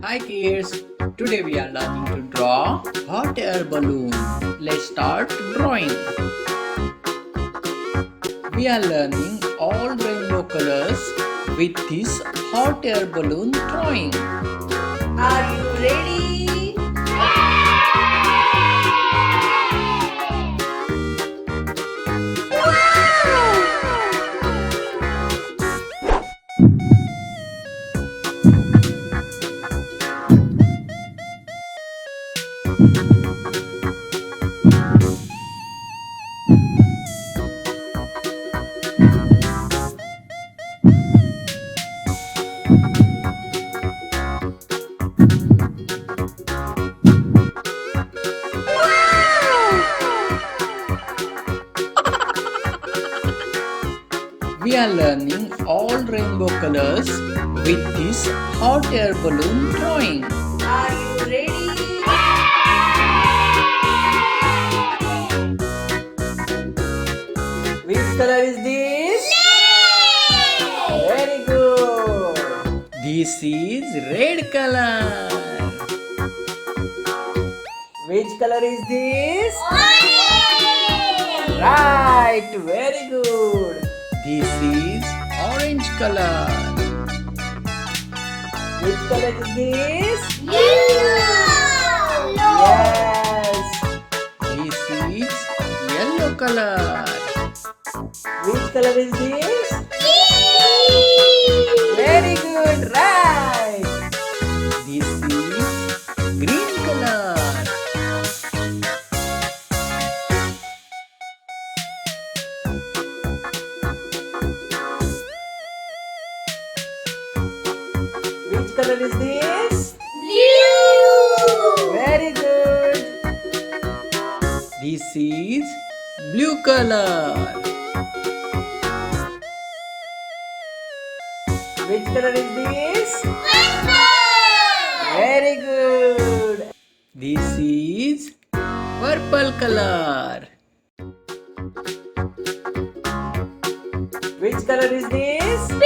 Hi kids, today we are learning to draw hot air balloon. Let's start drawing. We are learning all rainbow colors with this hot air balloon drawing. Are you ready? We are learning all rainbow colors with this hot air balloon drawing. Are you ready? Which color is this? Very good. This is red color. Which color is this? Right, very good. This is orange color. Which color is this? Yellow. Yes. This is yellow color. Which color is this? Very good, right. This is green color. Which color is this? Blue. Very good. This is blue color. Which color is this? Very good. This is purple color. Which color is this? Pink.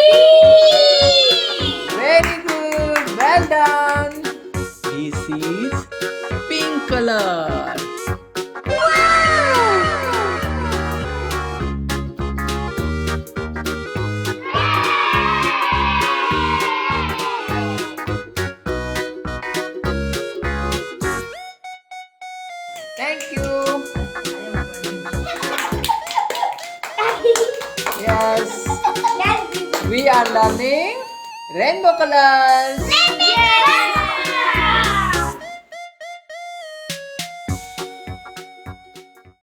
Very good. Well done. This is pink color. Thank you. Yes. We are learning rainbow colors. Yes.